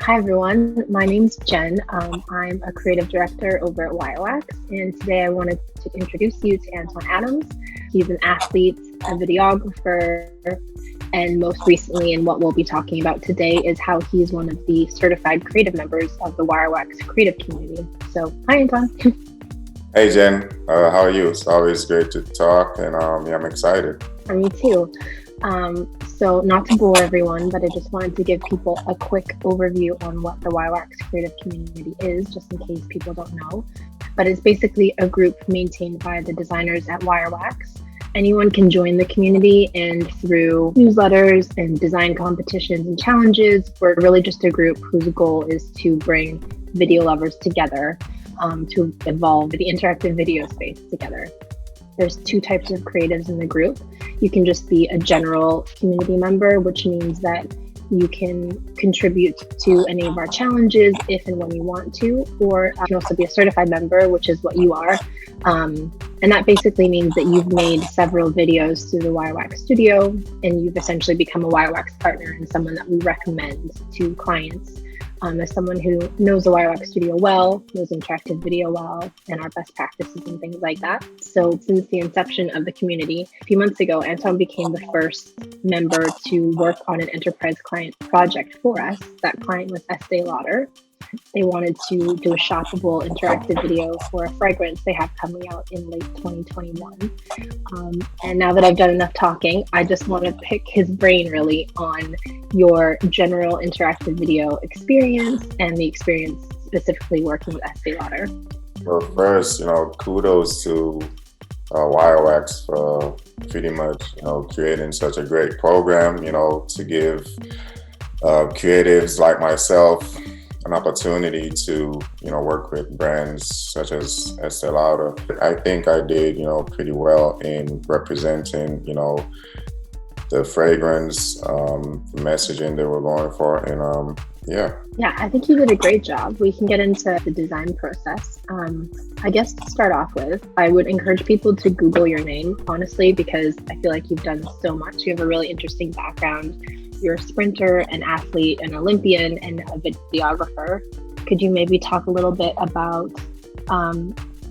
Hi everyone, my name's Jen. I'm a creative director over at WIREWAX, and today I wanted to introduce you to Antoine Adams. He's an athlete, a videographer, and most recently, and what we'll be talking about today, is how he's one of the certified creative members of the WIREWAX Creative Community. So, hi Antoine. Hey Jen, how are you? It's always great to talk, and I'm excited. Me too. So not to bore everyone, but I just wanted to give people a quick overview on what the WIREWAX Creative Community is, just in case people don't know. But it's basically a group maintained by the designers at WIREWAX. Anyone can join the community, and through newsletters and design competitions and challenges, we're really just a group whose goal is to bring video lovers together, to evolve the interactive video space together. There's two types of creatives in the group. You can just be a general community member, which means that you can contribute to any of our challenges if and when you want to, or you can also be a certified member, which is what you are. And that basically means that you've made several videos through the WIREWAX studio, and you've essentially become a WIREWAX partner and someone that we recommend to clients. As someone who knows the WIREWAX studio well, knows interactive video well, and our best practices and things like that. So since the inception of the community, a few months ago, Antoine became the first member to work on an enterprise client project for us. That client was Estée Lauder. They wanted to do a shoppable interactive video for a fragrance they have coming out in late 2021. And now that I've done enough talking, I just want to pick his brain really on your general interactive video experience and the experience specifically working with Estée Lauder. Well, first, kudos to WIREWAX for pretty much, creating such a great program, to give creatives like myself an opportunity to, work with brands such as Estée Lauder. I think I did, pretty well in representing, the fragrance, the messaging they were going for, and yeah. Yeah, I think you did a great job. We can get into the design process. I guess to start off with, I would encourage people to Google your name, honestly, because I feel like you've done so much. You have a really interesting background. You're a sprinter, an athlete, an Olympian, and a videographer. Could you maybe talk a little bit about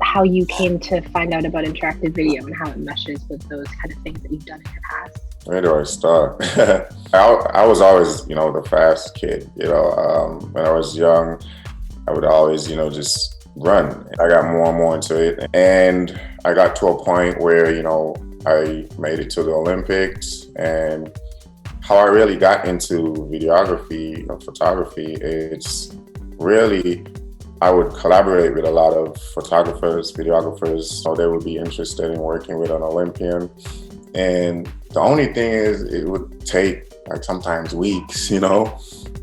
how you came to find out about interactive video and how it meshes with those kind of things that you've done in your past? Where do I start? I was always, the fast kid. When I was young, I would always, just run. I got more and more into it, and I got to a point where, I made it to the Olympics. And how I really got into videography or photography, it's really, I would collaborate with a lot of photographers, videographers, so they would be interested in working with an Olympian. And the only thing is, it would take like sometimes weeks,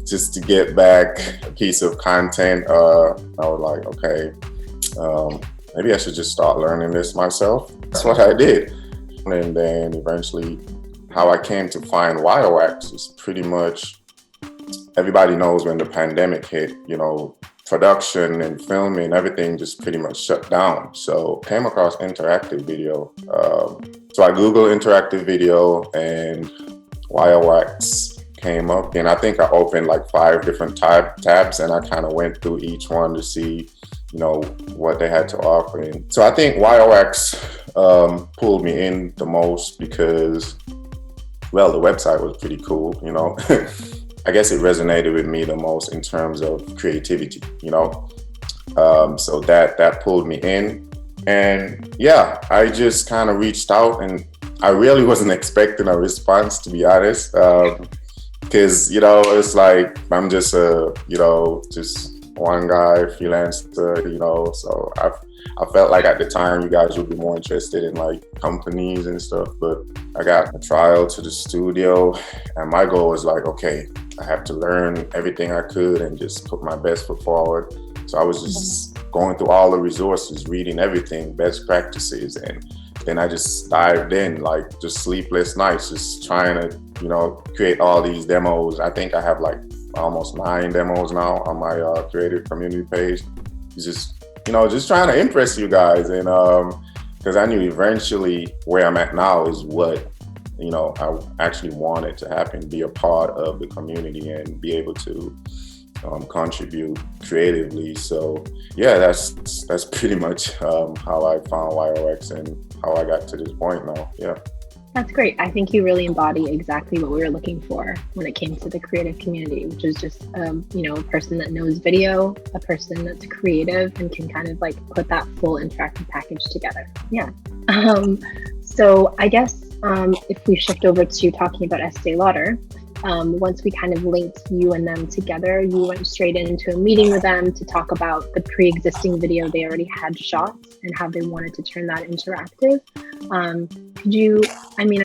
just to get back a piece of content. I was like, okay, maybe I should just start learning this myself. That's what I did. And then eventually, how I came to find WIREWAX is pretty much, everybody knows when the pandemic hit, production and filming, everything just pretty much shut down. So came across interactive video. So I Googled interactive video and WIREWAX came up. And I think I opened like 5 different tabs, and I kind of went through each one to see, what they had to offer. And so I think WIREWAX pulled me in the most because, well, the website was pretty cool, I guess it resonated with me the most in terms of creativity, so that pulled me in. And yeah, I just kind of reached out, and I really wasn't expecting a response, to be honest, because, it's like, I'm just just one guy, freelancer, so I felt like at the time you guys would be more interested in like companies and stuff, but I got a trial to the studio, and my goal was like, okay, I have to learn everything I could and just put my best foot forward. So I was just going through all the resources, reading everything, best practices, and then I just dived in, like just sleepless nights, just trying to, create all these demos. I think I have like almost 9 demos now on my creative community page. It's just trying to impress you guys, and because I knew eventually where I'm at now is what I actually wanted to happen, be a part of the community and be able to contribute creatively. So yeah, that's pretty much how I found WIREWAX and how I got to this point now. Yeah. That's great. I think you really embody exactly what we were looking for when it came to the creative community, which is just, a person that knows video, a person that's creative and can kind of like put that full interactive package together. Yeah. So I guess if we shift over to talking about Estée Lauder, once we kind of linked you and them together, you went straight into a meeting with them to talk about the pre-existing video they already had shot and how they wanted to turn that interactive.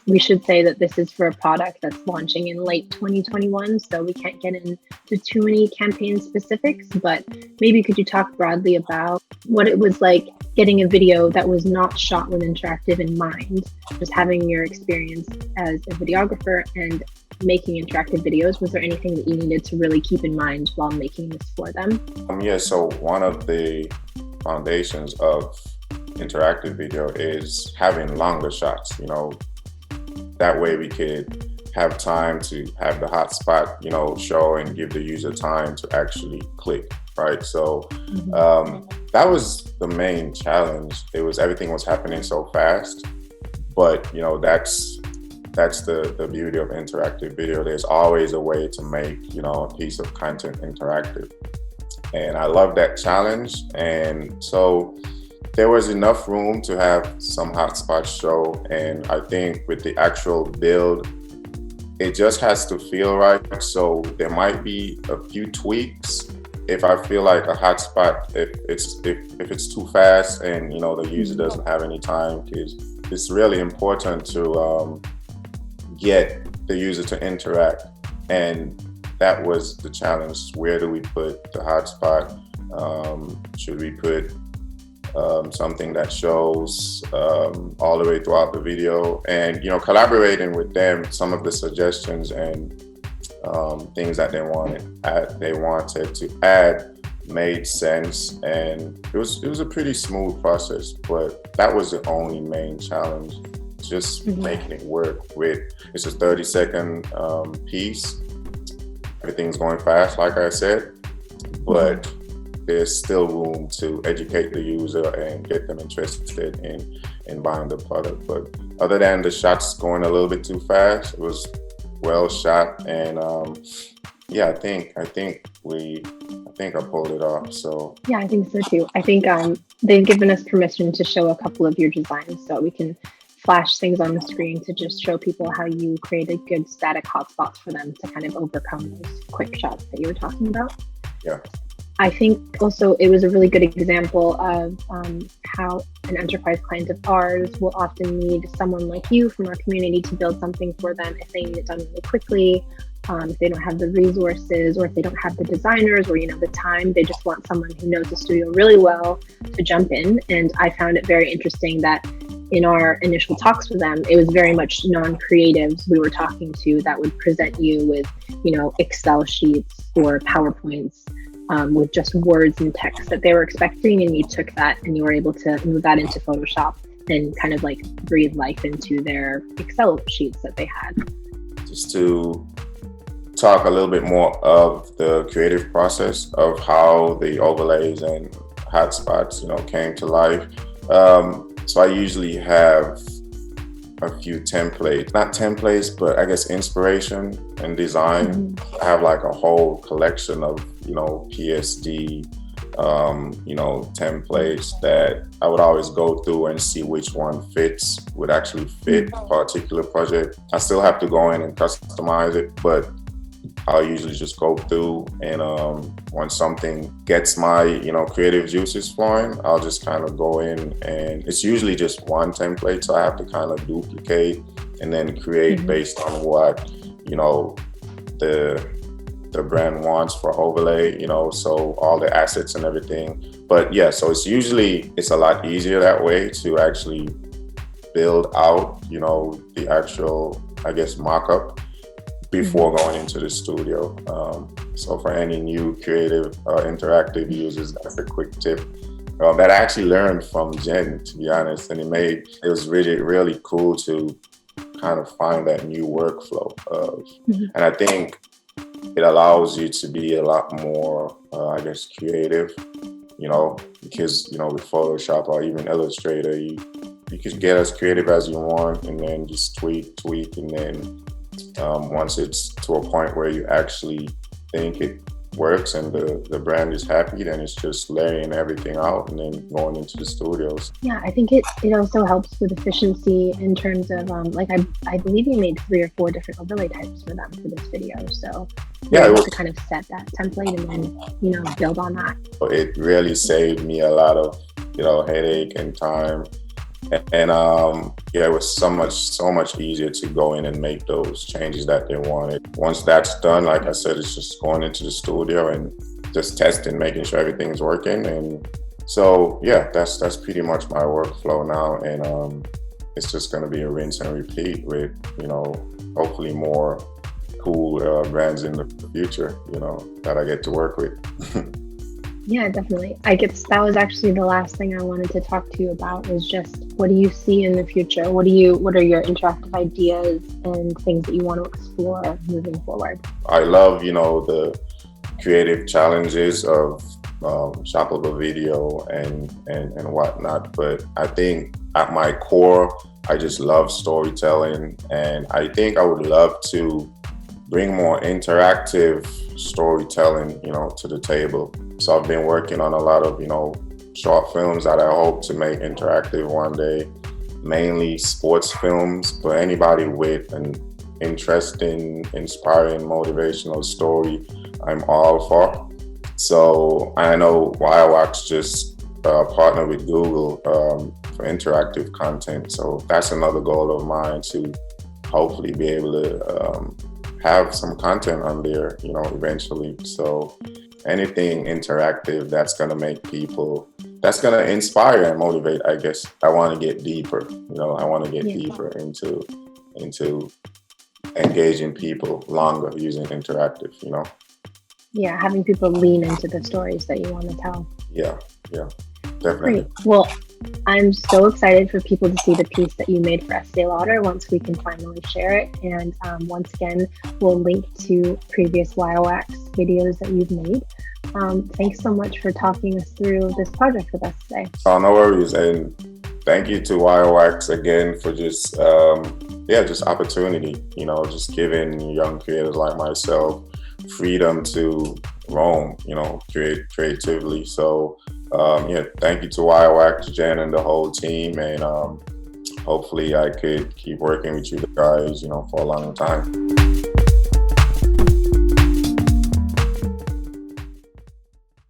We should say that this is for a product that's launching in late 2021, so we can't get into too many campaign specifics, but maybe could you talk broadly about what it was like getting a video that was not shot with interactive in mind, just having your experience as a videographer and making interactive videos? Was there anything that you needed to really keep in mind while making this for them? So one of the foundations of interactive video is having longer shots. That way we could have time to have the hotspot, show and give the user time to actually click, right? So that was the main challenge. Everything was happening so fast, but that's the beauty of interactive video. There's always a way to make, a piece of content interactive. And I love that challenge. And so there was enough room to have some hotspots show. And I think with the actual build, it just has to feel right. So there might be a few tweaks if I feel like a hotspot, if it's too fast and, the user doesn't have any time, because it's really important to get the user to interact. And that was the challenge. Where do we put the hotspot? Should we put something that shows all the way throughout the video? And collaborating with them, some of the suggestions and things that they wanted to add made sense, and it was a pretty smooth process. But that was the only main challenge, just making it work. It's a 30-second piece. Everything's going fast, like I said, but there's still room to educate the user and get them interested in buying the product. But other than the shots going a little bit too fast, it was well shot, and I think I pulled it off. So yeah, I think so too. I think they've given us permission to show a couple of your designs, so we can flash things on the screen to just show people how you created good static hotspots for them to kind of overcome those quick shots that you were talking about. Yeah. I think also it was a really good example of how an enterprise client of ours will often need someone like you from our community to build something for them if they need it done really quickly, if they don't have the resources, or if they don't have the designers or the time. They just want someone who knows the studio really well to jump in. And I found it very interesting that in our initial talks with them, it was very much non-creatives we were talking to that would present you with, Excel sheets or PowerPoints with just words and text that they were expecting. And you took that and you were able to move that into Photoshop and kind of like breathe life into their Excel sheets that they had. Just to talk a little bit more of the creative process of how the overlays and hotspots, came to life. So I usually have a few templates, not templates, but I guess inspiration and design. I have like a whole collection of, PSD, templates that I would always go through and see which one would actually fit a particular project. I still have to go in and customize it, but I'll usually just go through and when something gets my, creative juices flowing, I'll just kind of go in, and it's usually just one template. So I have to kind of duplicate and then create based on what, the brand wants for overlay, so all the assets and everything. But yeah, so it's a lot easier that way to actually build out, the actual, I guess, mock-up before going into the studio. So for any new creative interactive users, that's a quick tip that I actually learned from Jen, to be honest. And it was really, really cool to kind of find that new workflow. And I think it allows you to be a lot more, I guess, creative, because, with Photoshop or even Illustrator, you can get as creative as you want and then just tweak, and then once it's to a point where you actually think it works and the brand is happy, then it's just laying everything out and then going into the studios. Yeah, I think it also helps with efficiency in terms of I believe you made 3 or 4 different overlay types for them for this video. So yeah, it was to kind of set that template and then build on that. It really saved me a lot of headache and time. And it was so much easier to go in and make those changes that they wanted. Once that's done, like I said, it's just going into the studio and just testing, making sure everything's working. And so, yeah, that's pretty much my workflow now. And it's just going to be a rinse and repeat with, hopefully more cool brands in the future, that I get to work with. Yeah, definitely. I guess that was actually the last thing I wanted to talk to you about, is just what do you see in the future? What are your interactive ideas and things that you want to explore moving forward? I love, the creative challenges of shoppable video and whatnot. But I think at my core, I just love storytelling. And I think I would love to bring more interactive storytelling, to the table. So I've been working on a lot of, short films that I hope to make interactive one day, mainly sports films, but anybody with an interesting, inspiring, motivational story, I'm all for. So I know WIREWAX just partnered with Google for interactive content. So that's another goal of mine, to hopefully be able to have some content on there, eventually. So anything interactive that's going to make people, that's going to inspire and motivate, I guess. I want to get deeper, I want to get deeper into engaging people longer using interactive, Yeah, having people lean into the stories that you want to tell. Yeah, definitely. Great. Well, I'm so excited for people to see the piece that you made for Estée Lauder once we can finally share it. And once again, we'll link to previous WIREWAX videos that you've made. Thanks so much for talking us through this project with us today. Oh, no worries. And thank you to WIREWAX again for just opportunity, just giving young creators like myself freedom to roam, create creatively. So thank you to WIREWAX, Jen, and the whole team. And hopefully I could keep working with you guys, for a long time.